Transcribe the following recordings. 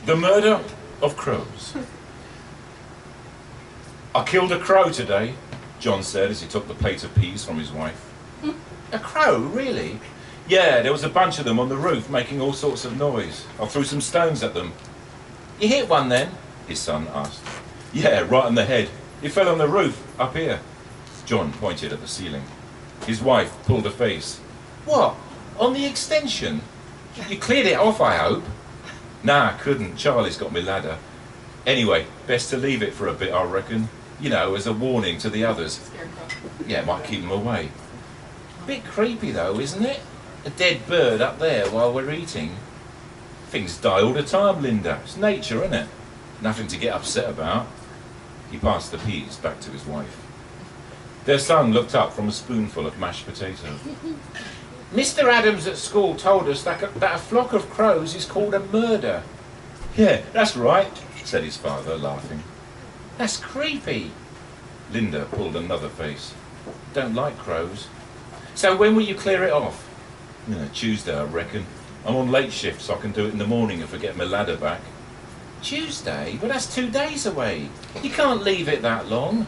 The murder of crows. I killed a crow today, John said as he took the plate of peas from his wife. A crow, really? Yeah, there was a bunch of them on the roof making all sorts of noise. I threw some stones at them. You hit one then? His son asked. Yeah, right on the head. It fell on the roof, up here. John pointed at the ceiling. His wife pulled a face. What? On the extension? You cleared it off, I hope? Nah, I couldn't. Charlie's got me ladder. Anyway, best to leave it for a bit, I reckon. You know, as a warning to the others. Yeah, might keep them away. Bit creepy though, isn't it? A dead bird up there while we're eating. Things die all the time, Linda. It's nature, isn't it? Nothing to get upset about. He passed the peas back to his wife. Their son looked up from a spoonful of mashed potato. Mr. Adams at school told us that a flock of crows is called a murder. Yeah, that's right, said his father, laughing. That's creepy. Linda pulled another face. Don't like crows. So when will you clear it off? Tuesday, I reckon. I'm on late shift, so I can do it in the morning if I get my ladder back. Tuesday? But that's 2 days away. You can't leave it that long.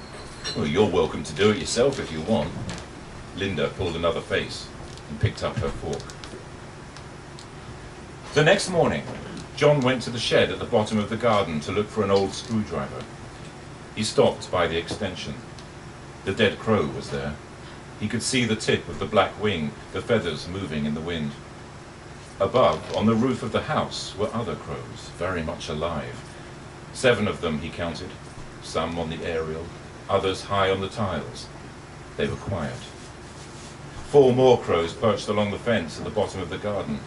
Well, you're welcome to do it yourself if you want. Linda pulled another face and picked up her fork. The next morning, John went to the shed at the bottom of the garden to look for an old screwdriver. He stopped by the extension. The dead crow was there. He could see the tip of the black wing, the feathers moving in the wind. Above, on the roof of the house, were other crows, very much alive. 7 of them, he counted, some on the aerial, others high on the tiles. They were quiet. 4 more crows perched along the fence at the bottom of the garden.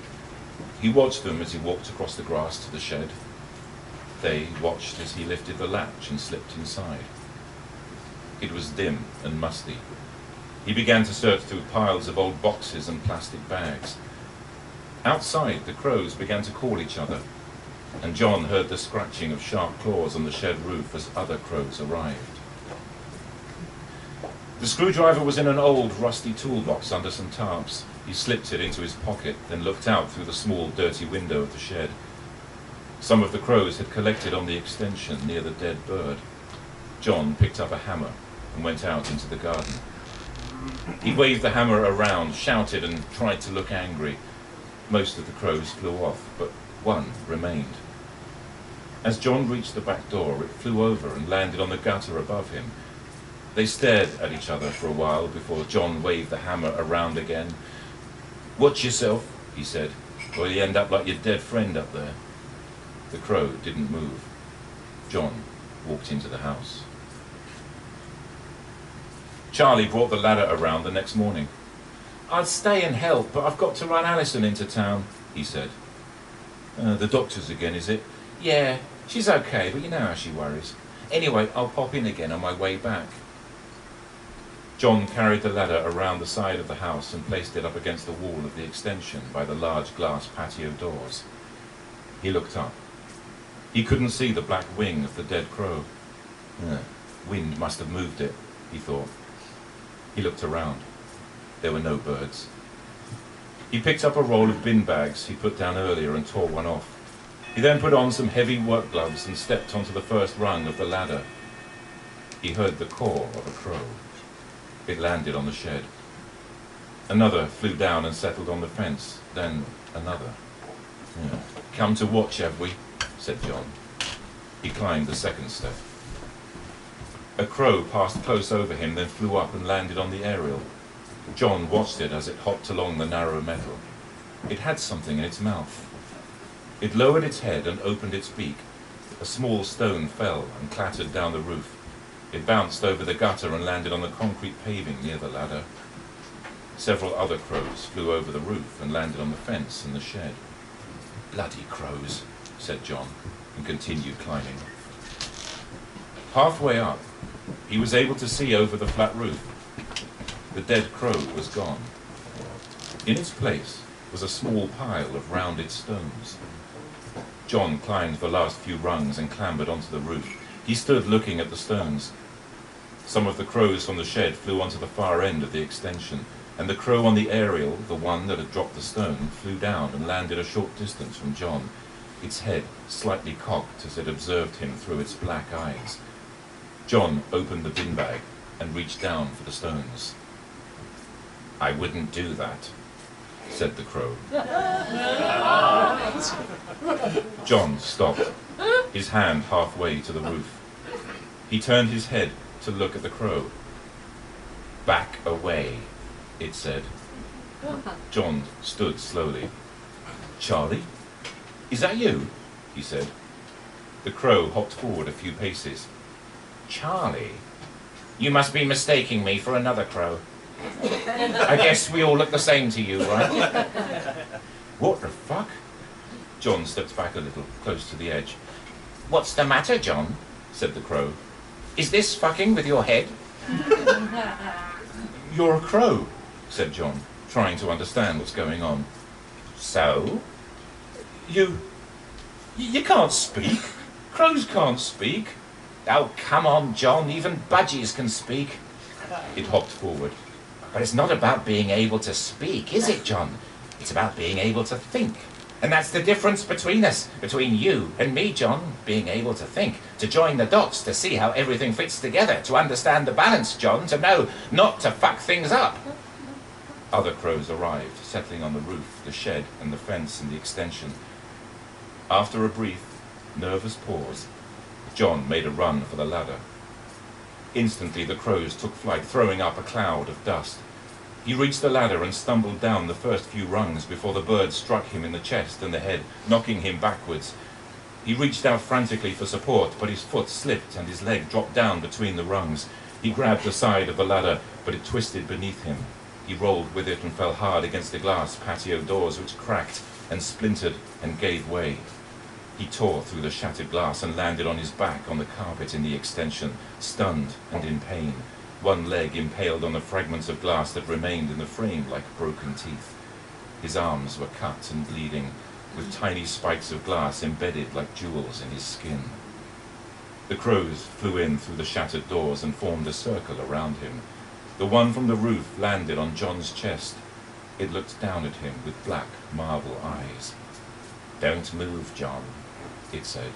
He watched them as he walked across the grass to the shed. They watched as he lifted the latch and slipped inside. It was dim and musty. He began to search through piles of old boxes and plastic bags. Outside, the crows began to call each other, and John heard the scratching of sharp claws on the shed roof as other crows arrived. The screwdriver was in an old, rusty toolbox under some tarps. He slipped it into his pocket, then looked out through the small, dirty window of the shed. Some of the crows had collected on the extension near the dead bird. John picked up a hammer and went out into the garden. He waved the hammer around, shouted, and tried to look angry. Most of the crows flew off, but one remained. As John reached the back door, it flew over and landed on the gutter above him. They stared at each other for a while before John waved the hammer around again. Watch yourself, he said, or you end up like your dead friend up there. The crow didn't move. John walked into the house. Charlie brought the ladder around the next morning. I'd stay and help, but I've got to run Alison into town, he said. The doctor's again, is it? Yeah, she's okay, but you know how she worries. Anyway, I'll pop in again on my way back. John carried the ladder around the side of the house and placed it up against the wall of the extension by the large glass patio doors. He looked up. He couldn't see the black wing of the dead crow. Wind must have moved it, he thought. He looked around. There were no birds. He picked up a roll of bin bags he put down earlier and tore one off. He then put on some heavy work gloves and stepped onto the first rung of the ladder. He heard the caw of a crow. It landed on the shed. Another flew down and settled on the fence, then another. Come to watch, have we? Said John. He climbed the second step. A crow passed close over him, then flew up and landed on the aerial. John watched it as it hopped along the narrow metal. It had something in its mouth. It lowered its head and opened its beak. A small stone fell and clattered down the roof. It bounced over the gutter and landed on the concrete paving near the ladder. Several other crows flew over the roof and landed on the fence and the shed. Bloody crows, said John, and continued climbing. Halfway up, he was able to see over the flat roof. The dead crow was gone. In its place was a small pile of rounded stones. John climbed the last few rungs and clambered onto the roof. He stood looking at the stones. Some of the crows from the shed flew onto the far end of the extension, and the crow on the aerial, the one that had dropped the stone, flew down and landed a short distance from John. its head slightly cocked as it observed him through its black eyes. John opened the bin bag and reached down for the stones. "I wouldn't do that," said the crow. John stopped, his hand halfway to the roof. He turned his head to look at the crow. "Back away," it said. John stood slowly. "Charlie? Is that you?" he said. The crow hopped forward a few paces. "Charlie? You must be mistaking me for another crow. I guess we all look the same to you, right?" "What the fuck?" John stepped back a little, close to the edge. "What's the matter, John?" said the crow. "Is this fucking with your head?" "You're a crow," said John, trying to understand what's going on. "So?" You can't speak. Crows can't speak." "Oh, come on, John, even budgies can speak." It hopped forward. "But it's not about being able to speak, is it, John? It's about being able to think. And that's the difference between us, between you and me, John, being able to think, to join the dots, to see how everything fits together, to understand the balance, John, to know not to fuck things up." Other crows arrived, settling on the roof, the shed, and the fence and the extension. After a brief, nervous pause, John made a run for the ladder. Instantly the crows took flight, throwing up a cloud of dust. He reached the ladder and stumbled down the first few rungs before the bird struck him in the chest and the head, knocking him backwards. He reached out frantically for support, but his foot slipped and his leg dropped down between the rungs. He grabbed the side of the ladder, but it twisted beneath him. He rolled with it and fell hard against the glass patio doors, which cracked and splintered and gave way. He tore through the shattered glass and landed on his back on the carpet in the extension, stunned and in pain, one leg impaled on the fragments of glass that remained in the frame like broken teeth. His arms were cut and bleeding, with tiny spikes of glass embedded like jewels in his skin. The crows flew in through the shattered doors and formed a circle around him. The one from the roof landed on John's chest. It looked down at him with black marble eyes. "Don't move, John," it said.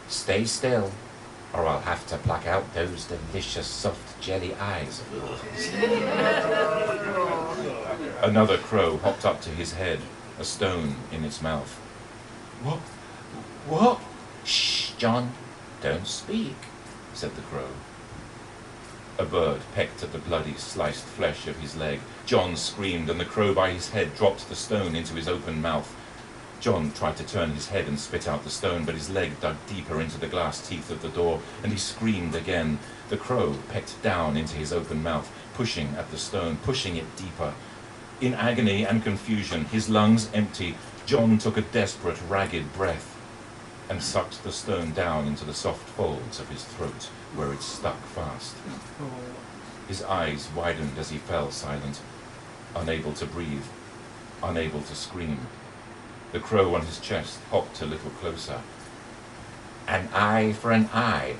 "Stay still, or I'll have to pluck out those delicious soft jelly eyes of yours." Another crow hopped up to his head, a stone in its mouth. What? "Shh, John, don't speak," said the crow. A bird pecked at the bloody, sliced flesh of his leg. John screamed, and the crow by his head dropped the stone into his open mouth. John tried to turn his head and spit out the stone, but his leg dug deeper into the glass teeth of the door, and he screamed again. The crow pecked down into his open mouth, pushing at the stone, pushing it deeper. In agony and confusion, his lungs empty, John took a desperate, ragged breath and sucked the stone down into the soft folds of his throat, where it stuck fast. His eyes widened as he fell silent, unable to breathe, unable to scream. The crow on his chest hopped a little closer. "An eye for an eye.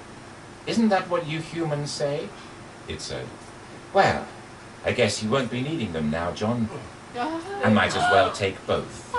Isn't that what you humans say?" it said. "Well, I guess you won't be needing them now, John. I might as well take both."